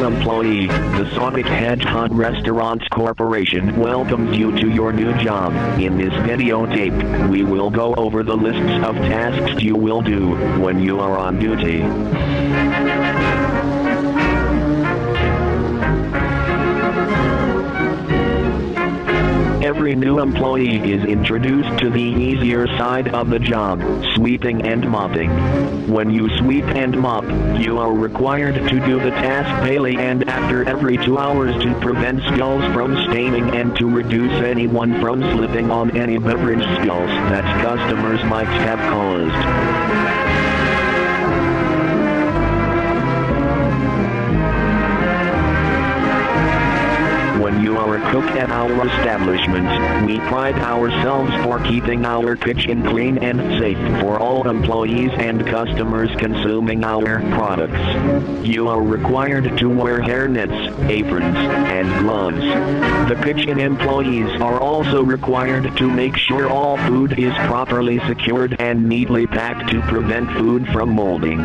employee, the Sonic Hedgehog Restaurants Corporation welcomes you to your new job. In this videotape, we will go over the lists of tasks you will do when you are on duty. Every new employee is introduced to the easier side of the job, sweeping and mopping. When you sweep and mop, you are required to do the task daily and after every 2 hours to prevent spills from staining and to reduce anyone from slipping on any beverage spills that customers might have caused. When you are a cook at our establishment, we pride ourselves for keeping our kitchen clean and safe for all employees and customers consuming our products. You are required to wear hairnets, aprons, and gloves. The kitchen employees are also required to make sure all food is properly secured and neatly packed to prevent food from molding.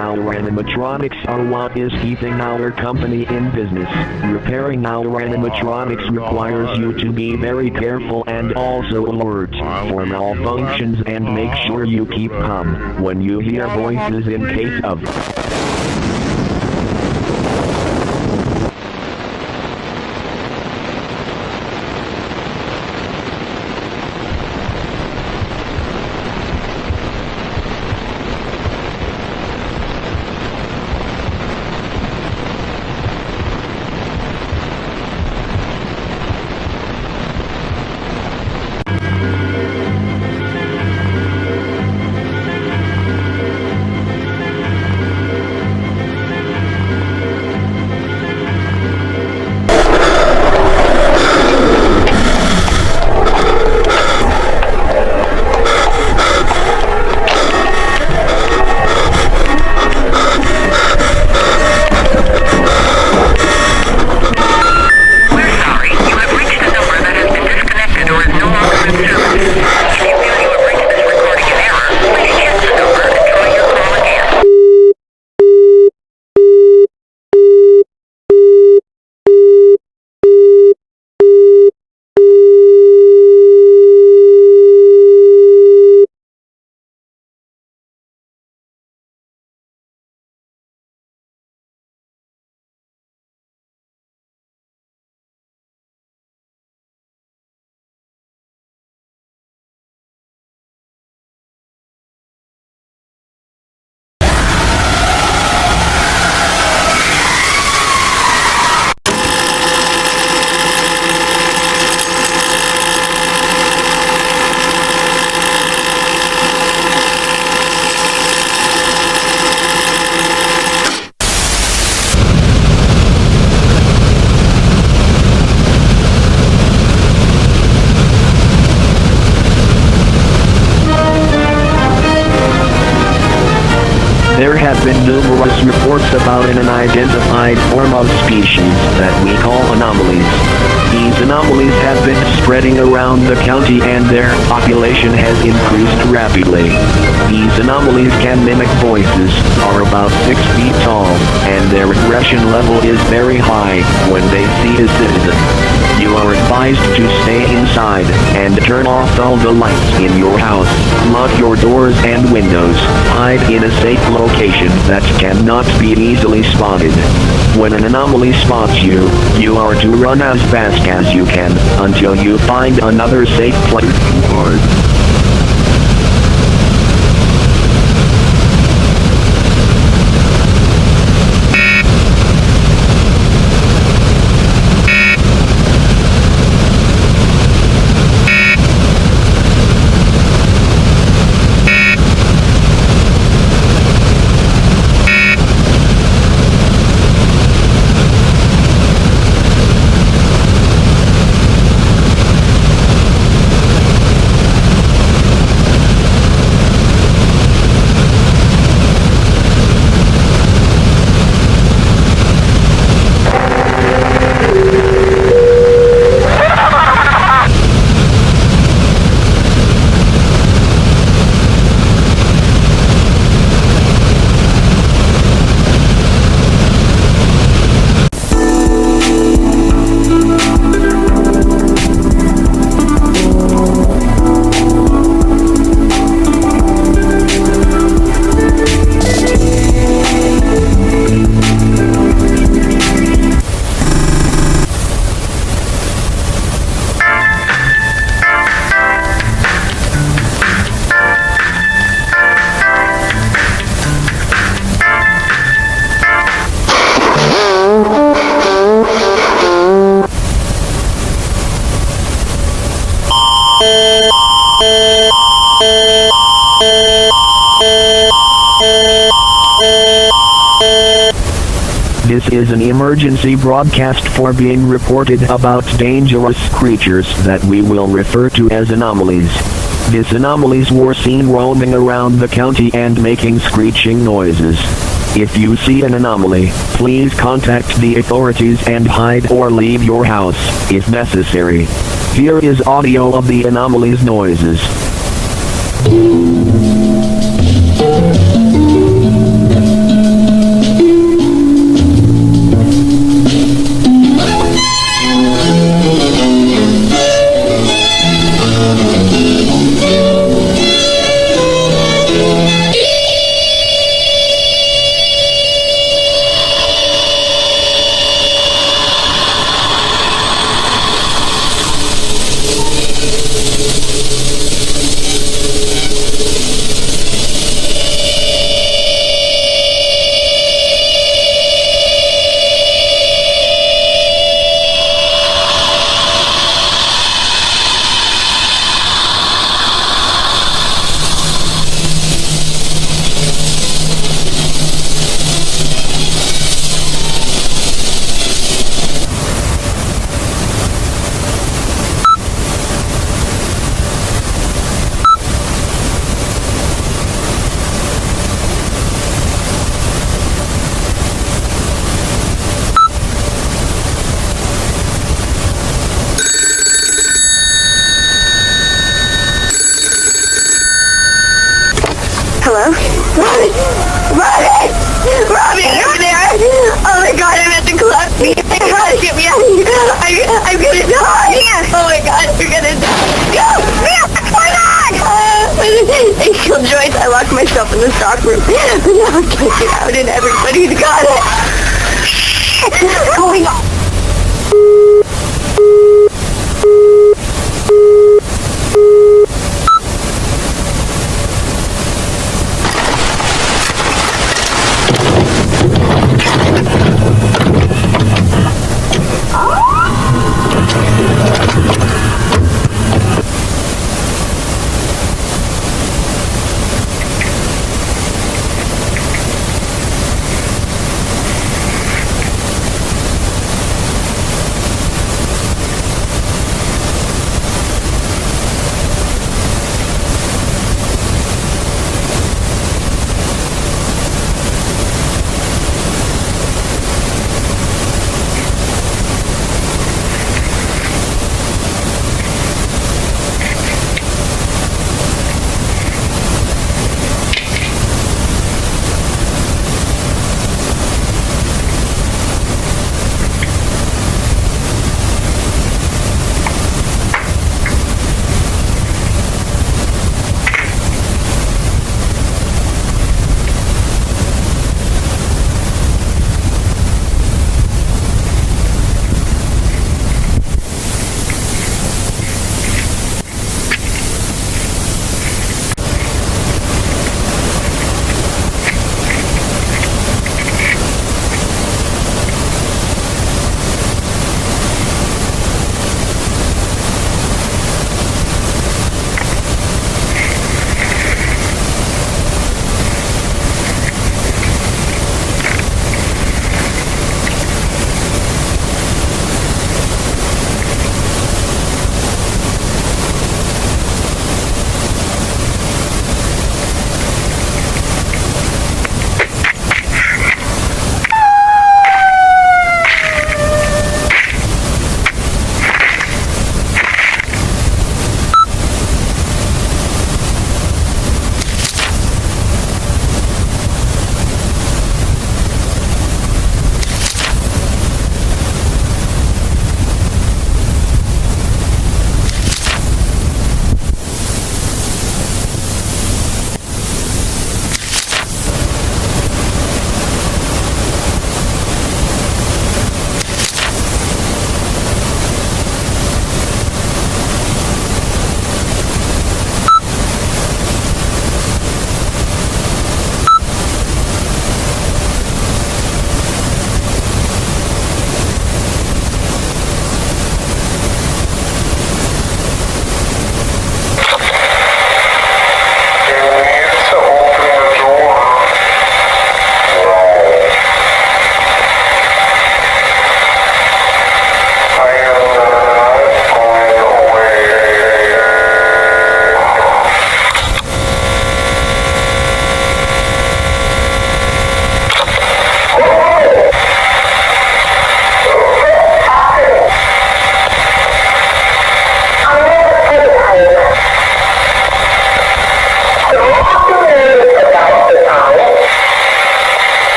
Our animatronics are what is keeping our company in business. Repairing our animatronics requires you to be very careful and also alert for malfunctions and make sure you keep calm when you hear voices in case of There have been numerous reports about an unidentified form of species that we call anomalies. These anomalies have been spreading around the county and their population has increased rapidly. These anomalies can mimic voices, are about 6 feet tall, and their aggression level is very high when they see a citizen. You are advised to stay inside and turn off all the lights in your house. Lock your doors and windows. Hide in a safe location that cannot be easily spotted. When an anomaly spots you, you are to run as fast as you can until you find another safe place to hide. This is an emergency broadcast for being reported about dangerous creatures that we will refer to as anomalies. These anomalies were seen roaming around the county and making screeching noises. If you see an anomaly, please contact the authorities and hide or leave your house, if necessary. Here is audio of the anomalies noises. Hello? Robin! Robin! Robin, you're there! Oh my god, I'm at the club! My god, get me out of here! I'm gonna die! Oh my god, you're gonna die! Go! Come back! I killed Joyce, I locked myself in the stock room. But now I can't get out and everybody's got it! What's going on?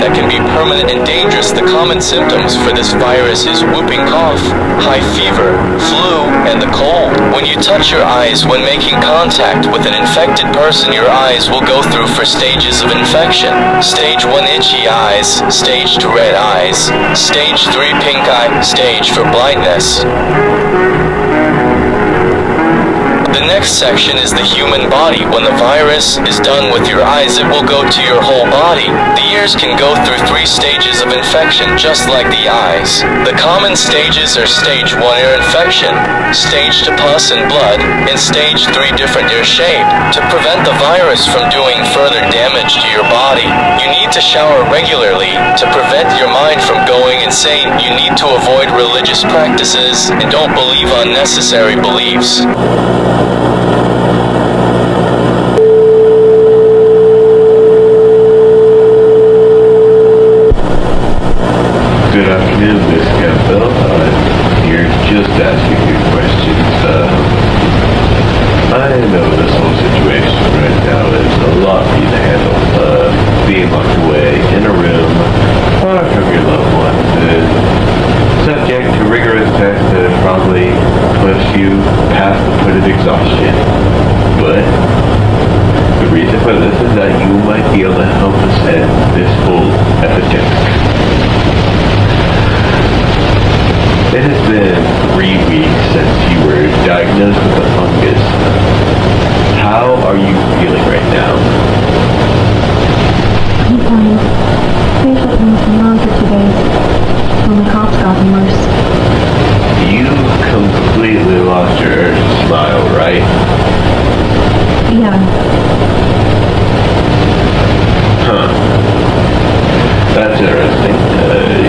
that can be permanent and dangerous. The common symptoms for this virus is whooping cough, high fever, flu, and the cold. When you touch your eyes when making contact with an infected person, your eyes will go through 4 stages of infection. Stage 1 itchy eyes, Stage 2 red eyes, Stage 3 pink eye, stage for blindness. The next section is the human body. When the virus is done with your eyes, it will go to your whole body. The ears can go through 3 stages of infection, just like the eyes. The common stages are Stage 1 ear infection, Stage 2 pus and blood, and Stage 3 different ear shape. To prevent the virus from doing further damage to your body, you need to shower regularly. To prevent your mind from going insane, you need to avoid religious practices and don't believe unnecessary beliefs. Good afternoon, Miss Gabriel. I'm here just asking you questions. I know this whole situation right now is a lot for you to handle. Being locked away in a room, far from your loved ones, is subject to rigorous tests that probably push you past the point of exhaustion. But the reason for this is that you might be able to help us end this whole epidemic. It has been 3 weeks since you were diagnosed with a fungus. How are you feeling right now? I'm fine. Facial pains been on for 2 days. When the cough's gotten worse. You completely lost your urge to smile, right? Yeah. Huh. That's interesting.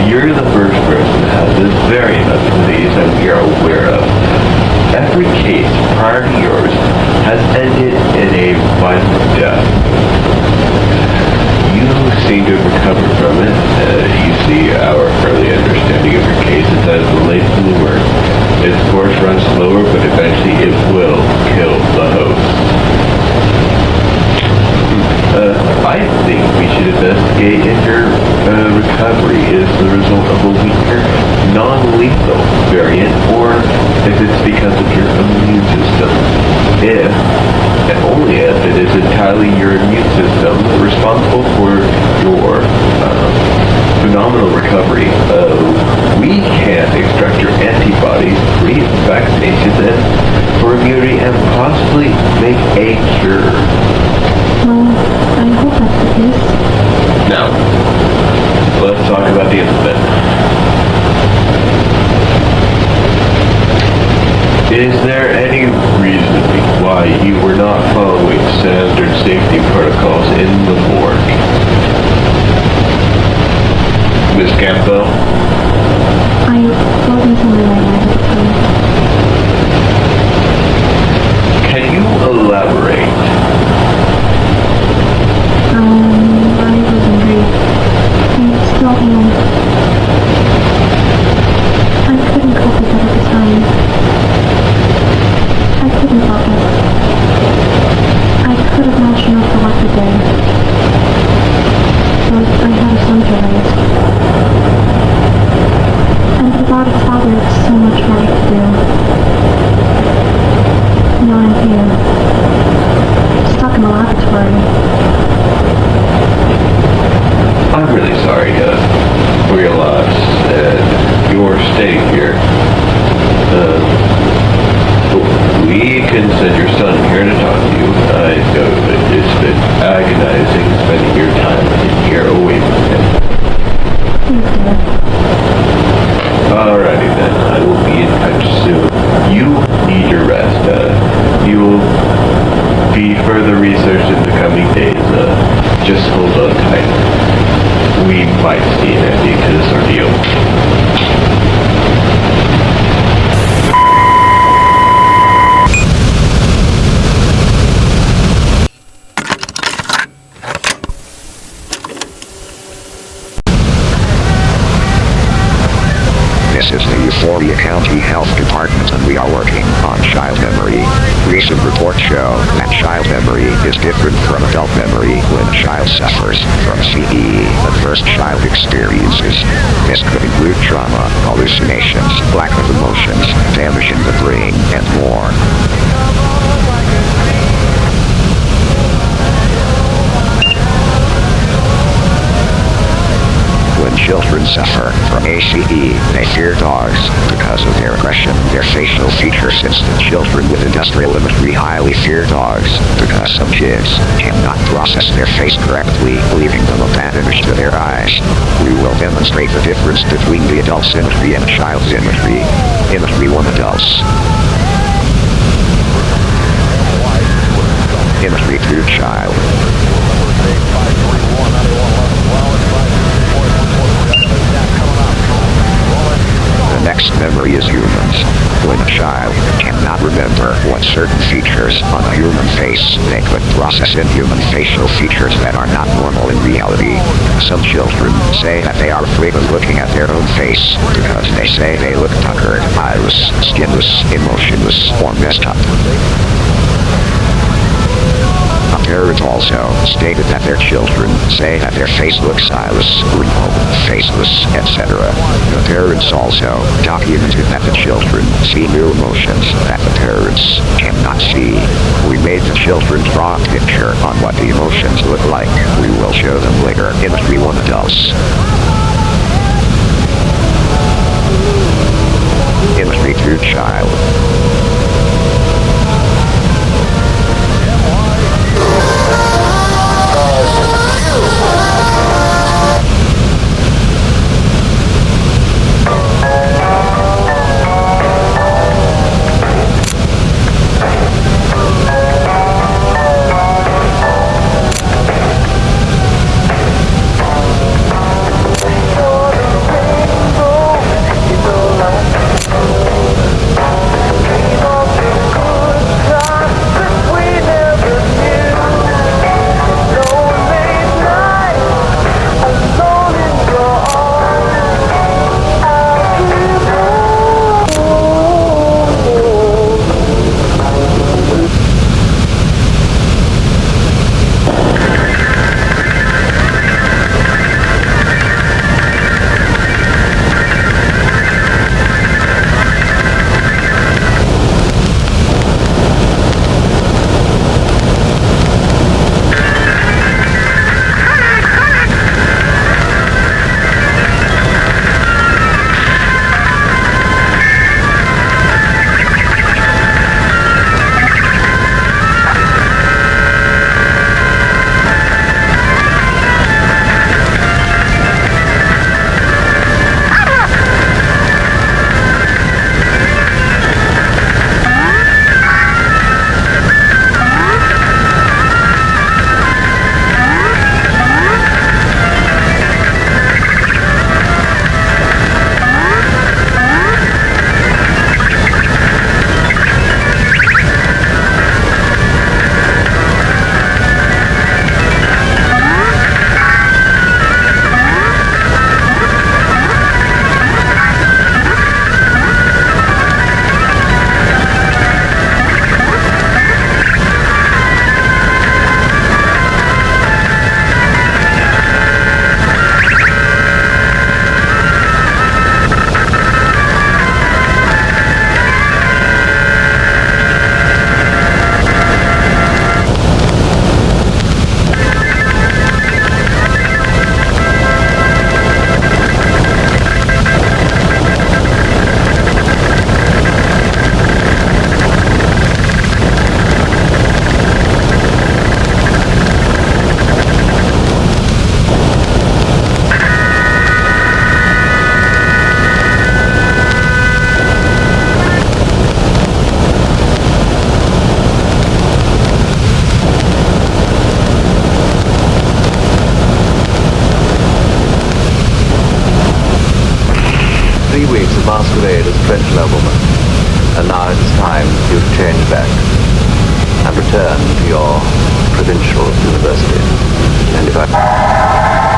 You're the first person to have this variant of the disease that we are aware of. Every case prior to yours has ended in a violent death. You seem to have recovered from it. You see our early understanding of your case is that it's a late bloomer. Its course runs slower, but eventually it will kill the host. I think we should investigate if your recovery is the result of a weaker, non-lethal variant, or if it's because of your immune system. If, and only if, it is entirely your immune system responsible for your phenomenal recovery, we can extract your antibodies, free of vaccinations, and for immunity, and possibly make a cure. Well, I hope that's the case. Now, let's talk about the incident. Is there any reason why you were not following standard safety protocols in the morgue? Miss Campbell? I wasn't in my right mind at the time. Can you elaborate? I was angry. I still am. I couldn't cope with it at the time. I couldn't help it. I could have managed enough to work the day. But I had a son to raise. And without a father, it's so much harder to do. Now I'm here, stuck in a laboratory. I'm really sorry for your loss and your stay here. We can send your son here to talk to you. I know that it's been agonizing spending your time in here away from him. Alrighty then, I will be in touch soon. You need your rest. You will be further researched in the coming days. Just hold on tight. We might see an ending to this ordeal. This is the Euphoria County Health Department and we are working on child memory. Recent reports show that child memory is different from adult memory when a child suffers from CE. first child experiences. This could include trauma, hallucinations, lack of emotions, damage in the brain, and more. When children suffer from ACE, they fear dogs because of their aggression, their facial features. Instead, children with industrial imagery highly fear dogs because some kids cannot process their face correctly, leaving them a bad image to their eyes. We will demonstrate the difference between the adult's imagery and a child's imagery. Imagery 1 adults. Imagery 2 child. The next memory is humans. When a child cannot remember what certain features on a human face, they could process inhuman facial features that are not normal in reality. Some children say that they are afraid of looking at their own face because they say they look puckered, eyeless, skinless, emotionless, or messed up. Parents also stated that their children say that their face looks eyeless, wrinkled, faceless, etc. The parents also documented that the children see new emotions that the parents cannot see. We made the children draw a picture on what the emotions look like. We will show them later. Imagery 1 adults. Imagery 2 child. masquerade as a French nobleman, and now it is time for you to change back and return to your provincial university. And if I...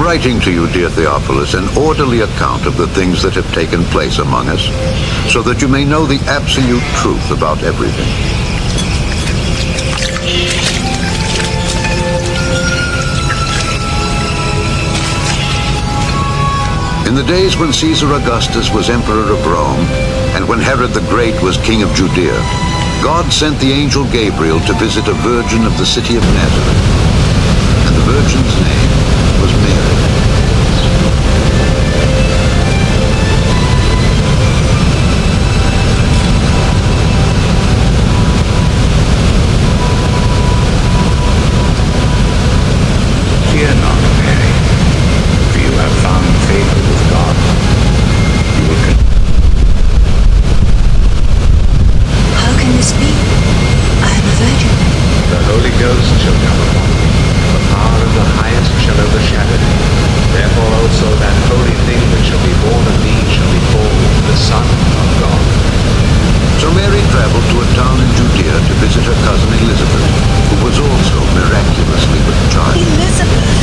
writing to you, dear Theophilus, an orderly account of the things that have taken place among us, so that you may know the absolute truth about everything. In the days when Caesar Augustus was emperor of Rome, and when Herod the Great was king of Judea, God sent the angel Gabriel to visit a virgin of the city of Nazareth. And the virgin's name was Mary. Fear not, Mary, for you have found favor with God. You will How can this be? I am a virgin. The Holy Ghost shall come upon thee. The power of the highest shall overshadow thee. Therefore also that holy thing which shall be born of thee shall be called the Son of God. So Mary traveled to a town in Judea to visit her cousin Elizabeth, who was also miraculously with child. Elizabeth!